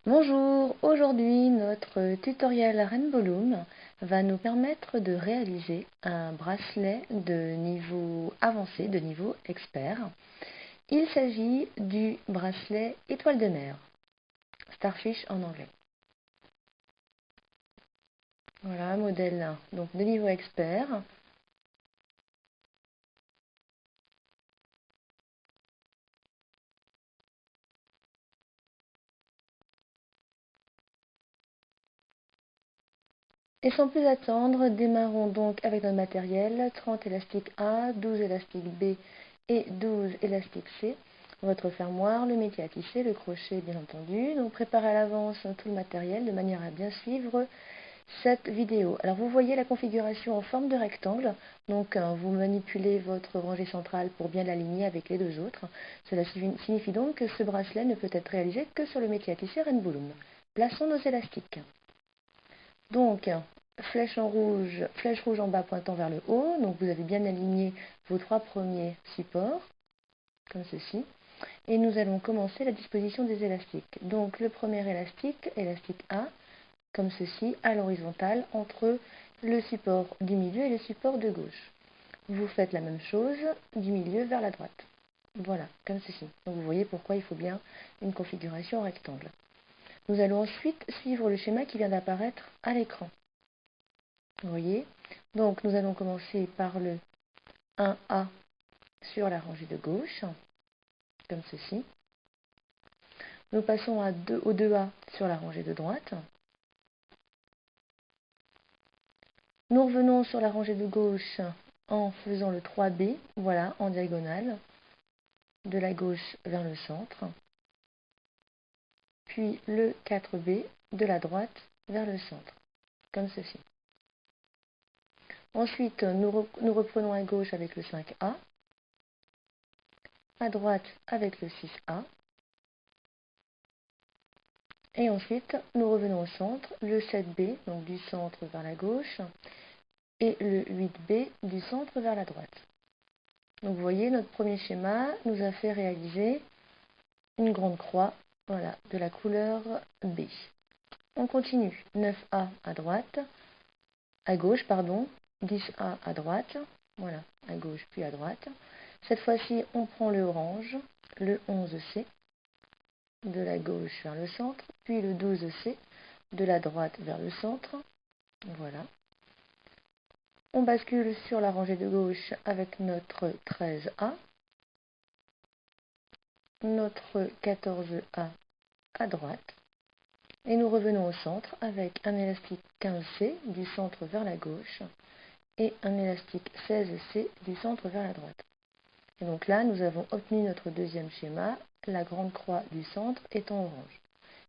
Bonjour, aujourd'hui notre tutoriel Rainbow Loom va nous permettre de réaliser un bracelet de niveau avancé, de niveau expert. Il s'agit du bracelet étoile de mer, Starfish en anglais. Voilà, modèle donc de niveau expert. Et sans plus attendre, démarrons donc avec notre matériel, 30 élastiques A, 12 élastiques B et 12 élastiques C. Votre fermoir, le métier à tisser, le crochet bien entendu. Donc préparez à l'avance tout le matériel de manière à bien suivre cette vidéo. Alors vous voyez la configuration en forme de rectangle, donc vous manipulez votre rangée centrale pour bien l'aligner avec les deux autres. Cela signifie donc que ce bracelet ne peut être réalisé que sur le métier à tisser Rainbow Loom. Plaçons nos élastiques. Donc, flèche rouge en bas pointant vers le haut. Donc, vous avez bien aligné vos trois premiers supports, comme ceci. Et nous allons commencer la disposition des élastiques. Donc, le premier élastique, élastique A, comme ceci, à l'horizontale, entre le support du milieu et le support de gauche. Vous faites la même chose du milieu vers la droite. Voilà, comme ceci. Donc, vous voyez pourquoi il faut bien une configuration rectangle. Nous allons ensuite suivre le schéma qui vient d'apparaître à l'écran. Vous voyez? Donc nous allons commencer par le 1A sur la rangée de gauche, comme ceci. Nous passons au 2A sur la rangée de droite. Nous revenons sur la rangée de gauche en faisant le 3B, voilà, en diagonale, de la gauche vers le centre. Puis le 4B de la droite vers le centre, comme ceci. Ensuite, nous reprenons à gauche avec le 5A, à droite avec le 6A, et ensuite nous revenons au centre, le 7B, donc du centre vers la gauche, et le 8B du centre vers la droite. Donc vous voyez, notre premier schéma nous a fait réaliser une grande croix, voilà, de la couleur B. On continue, 9A à droite, à gauche, pardon, 10A à droite, voilà, à gauche puis à droite. Cette fois-ci, on prend le orange, le 11C, de la gauche vers le centre, puis le 12C, de la droite vers le centre, voilà. On bascule sur la rangée de gauche avec notre 13A, notre 14A à droite, et nous revenons au centre avec un élastique 15C du centre vers la gauche et un élastique 16C du centre vers la droite. Et donc là, nous avons obtenu notre deuxième schéma, la grande croix du centre étant orange.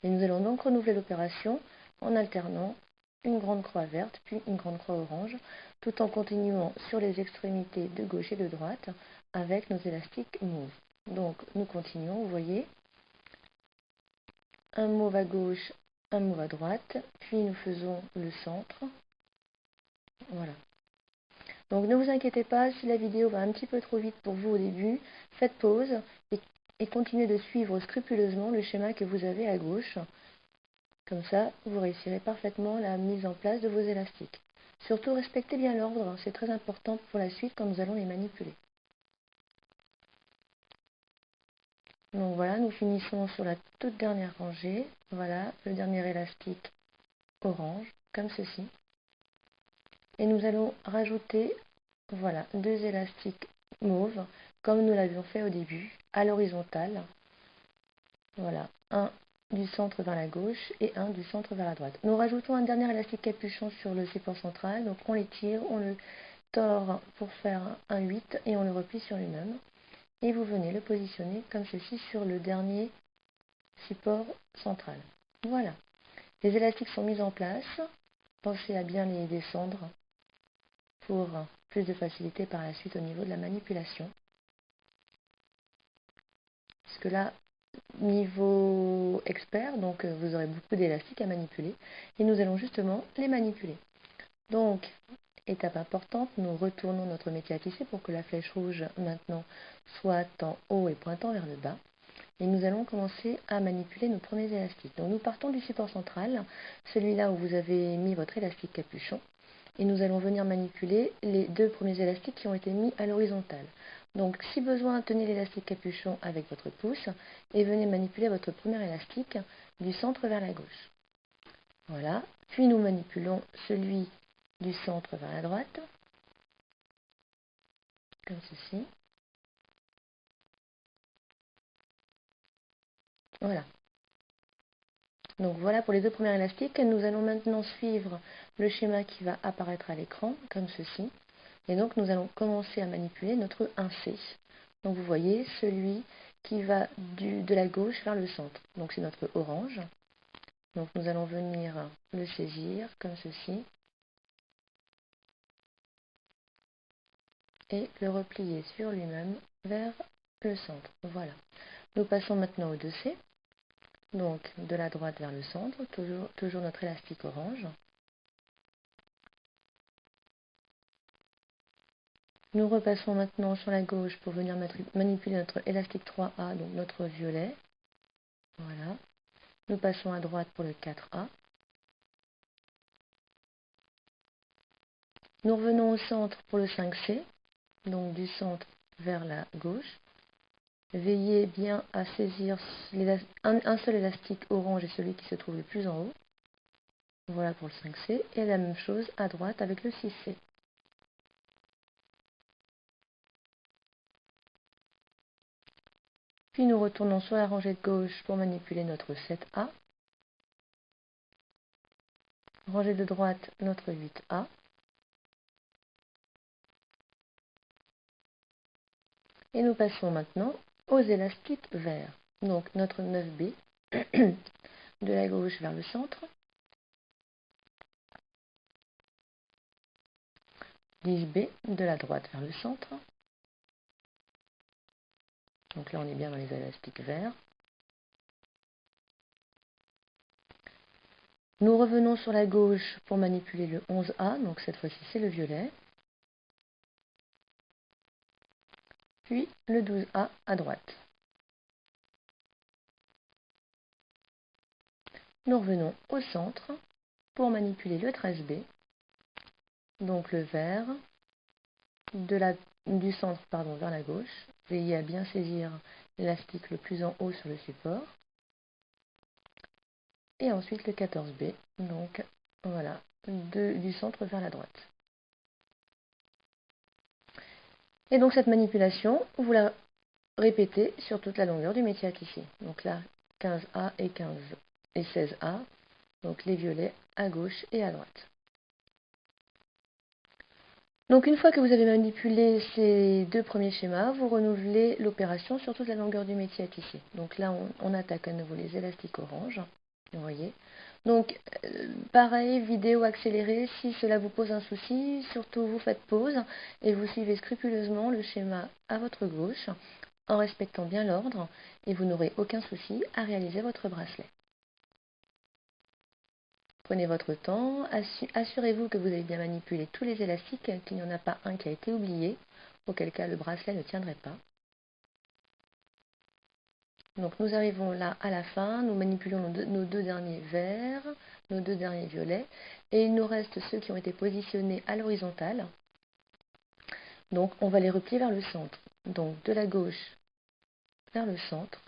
Et nous allons donc renouveler l'opération en alternant une grande croix verte puis une grande croix orange, tout en continuant sur les extrémités de gauche et de droite avec nos élastiques mauves. Donc nous continuons, vous voyez, un mauve à gauche, un mauve à droite, puis nous faisons le centre. Voilà. Donc ne vous inquiétez pas, si la vidéo va un petit peu trop vite pour vous au début, faites pause et continuez de suivre scrupuleusement le schéma que vous avez à gauche. Comme ça, vous réussirez parfaitement la mise en place de vos élastiques. Surtout, respectez bien l'ordre, c'est très important pour la suite quand nous allons les manipuler. Donc voilà, nous finissons sur la toute dernière rangée. Voilà, le dernier élastique orange, comme ceci. Et nous allons rajouter, voilà, deux élastiques mauves, comme nous l'avions fait au début, à l'horizontale. Voilà, un du centre vers la gauche et un du centre vers la droite. Nous rajoutons un dernier élastique capuchon sur le support central, donc on l'étire, on le tord pour faire un 8 et on le replie sur lui-même. Et vous venez le positionner comme ceci sur le dernier support central. Voilà, les élastiques sont mis en place, pensez à bien les descendre pour plus de facilité par la suite au niveau de la manipulation. Parce que là, niveau expert, donc vous aurez beaucoup d'élastiques à manipuler et nous allons justement les manipuler. Donc, étape importante, nous retournons notre métier à tisser pour que la flèche rouge maintenant soit en haut et pointant vers le bas. et nous allons commencer à manipuler nos premiers élastiques. Donc nous partons du support central, celui-là où vous avez mis votre élastique capuchon, et nous allons venir manipuler les deux premiers élastiques qui ont été mis à l'horizontale. Donc si besoin, tenez l'élastique capuchon avec votre pouce et venez manipuler votre premier élastique du centre vers la gauche. Voilà, puis nous manipulons celui du centre vers la droite, comme ceci. Voilà. Donc voilà pour les deux premiers élastiques. Nous allons maintenant suivre le schéma qui va apparaître à l'écran, comme ceci. Et donc nous allons commencer à manipuler notre 1C. Donc vous voyez celui qui va de la gauche vers le centre. Donc c'est notre orange. Donc nous allons venir le saisir comme ceci. Et le replier sur lui-même vers le centre. Voilà. Nous passons maintenant au 2C. Donc de la droite vers le centre, toujours notre élastique orange. Nous repassons maintenant sur la gauche pour venir manipuler notre élastique 3A, donc notre violet. Voilà. Nous passons à droite pour le 4A. Nous revenons au centre pour le 5C, donc du centre vers la gauche. Veillez bien à saisir un seul élastique orange et celui qui se trouve le plus en haut. Voilà pour le 5C. Et la même chose à droite avec le 6C. Puis nous retournons sur la rangée de gauche pour manipuler notre 7A. Rangée de droite, notre 8A. Et nous passons maintenant aux élastiques verts. Donc notre 9B, de la gauche vers le centre. 10B, de la droite vers le centre. Donc là, on est bien dans les élastiques verts. Nous revenons sur la gauche pour manipuler le 11A, donc cette fois-ci c'est le violet. Puis le 12A à droite. Nous revenons au centre pour manipuler le 13B, donc le vert, du centre vers la gauche. Veillez à bien saisir l'élastique le plus en haut sur le support. Et ensuite le 14B, donc voilà, du centre vers la droite. Et donc cette manipulation, vous la répétez sur toute la longueur du métier à tisser. Donc là, 15A et 16A, donc les violets à gauche et à droite. Donc une fois que vous avez manipulé ces deux premiers schémas, vous renouvelez l'opération sur toute la longueur du métier à tisser. Donc là, on attaque à nouveau les élastiques orange, vous voyez. Donc pareil, vidéo accélérée, si cela vous pose un souci, surtout vous faites pause et vous suivez scrupuleusement le schéma à votre gauche en respectant bien l'ordre et vous n'aurez aucun souci à réaliser votre bracelet. Prenez votre temps, assurez-vous que vous avez bien manipulé tous les élastiques, qu'il n'y en a pas un qui a été oublié, auquel cas le bracelet ne tiendrait pas. Donc nous arrivons là à la fin, nous manipulons nos deux derniers verts, nos deux derniers violets, et il nous reste ceux qui ont été positionnés à l'horizontale. Donc on va les replier vers le centre. Donc de la gauche vers le centre,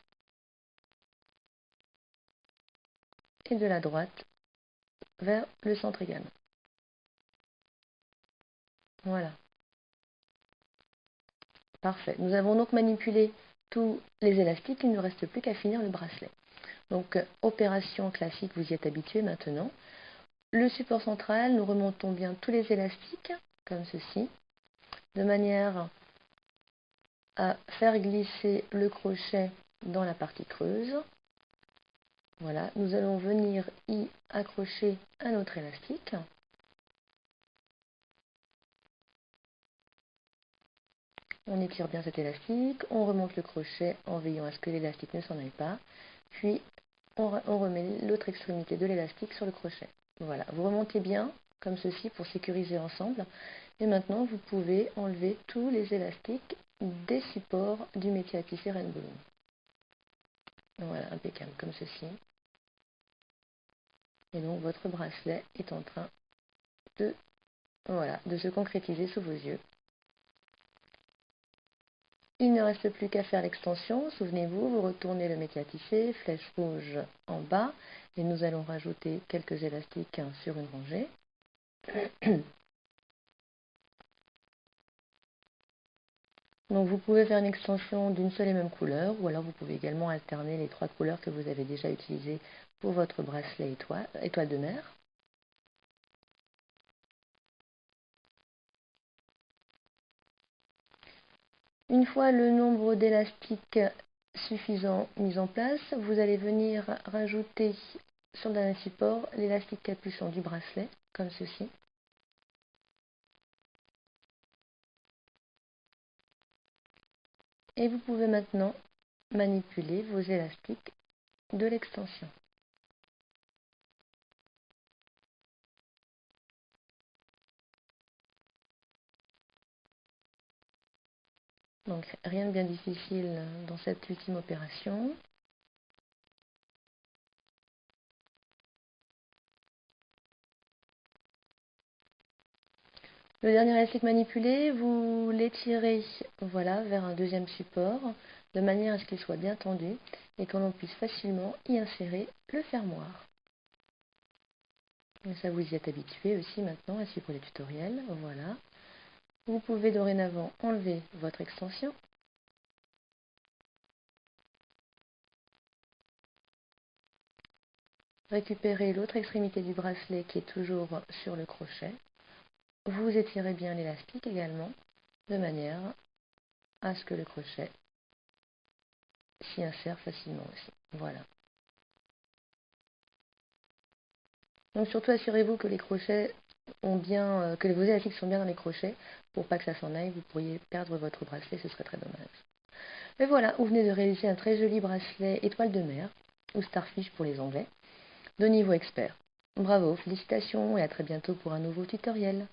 et de la droite vers le centre également. Voilà. Parfait. Nous avons donc manipulé tous les élastiques, il ne nous reste plus qu'à finir le bracelet. Donc, opération classique, vous y êtes habitué maintenant. Le support central, nous remontons bien tous les élastiques, comme ceci, de manière à faire glisser le crochet dans la partie creuse. Voilà, nous allons venir y accrocher un autre élastique. On étire bien cet élastique, on remonte le crochet en veillant à ce que l'élastique ne s'en aille pas, puis on remet l'autre extrémité de l'élastique sur le crochet. Voilà, vous remontez bien, comme ceci, pour sécuriser ensemble. Et maintenant, vous pouvez enlever tous les élastiques des supports du métier à tisser Rainbow Loom. Voilà, impeccable, comme ceci. Et donc votre bracelet est en train de, voilà, de se concrétiser sous vos yeux. Il ne reste plus qu'à faire l'extension. Souvenez-vous, vous retournez le métier à tisser, flèche rouge en bas, et nous allons rajouter quelques élastiques sur une rangée. Donc vous pouvez faire une extension d'une seule et même couleur, ou alors vous pouvez également alterner les 3 couleurs que vous avez déjà utilisées pour votre bracelet étoile de mer. Une fois le nombre d'élastiques suffisant mis en place, vous allez venir rajouter sur le dernier support l'élastique capuchon du bracelet, comme ceci. Et vous pouvez maintenant manipuler vos élastiques de l'extension. Donc rien de bien difficile dans cette ultime opération. Le dernier élastique manipulé, vous l'étirez voilà, vers un deuxième support, de manière à ce qu'il soit bien tendu et que l'on puisse facilement y insérer le fermoir. Et ça, vous y êtes habitué aussi maintenant à suivre les tutoriels. Voilà. Vous pouvez dorénavant enlever votre extension. Récupérer l'autre extrémité du bracelet qui est toujours sur le crochet. Vous étirez bien l'élastique également, de manière à ce que le crochet s'y insère facilement aussi. Voilà. Donc surtout assurez-vous que les crochets que vos élastiques sont bien dans les crochets pour pas que ça s'en aille. Vous pourriez perdre votre bracelet, ce serait très dommage. Et voilà, vous venez de réaliser un très joli bracelet étoile de mer, ou starfish pour les Anglais, de niveau expert. Bravo, félicitations et à très bientôt pour un nouveau tutoriel.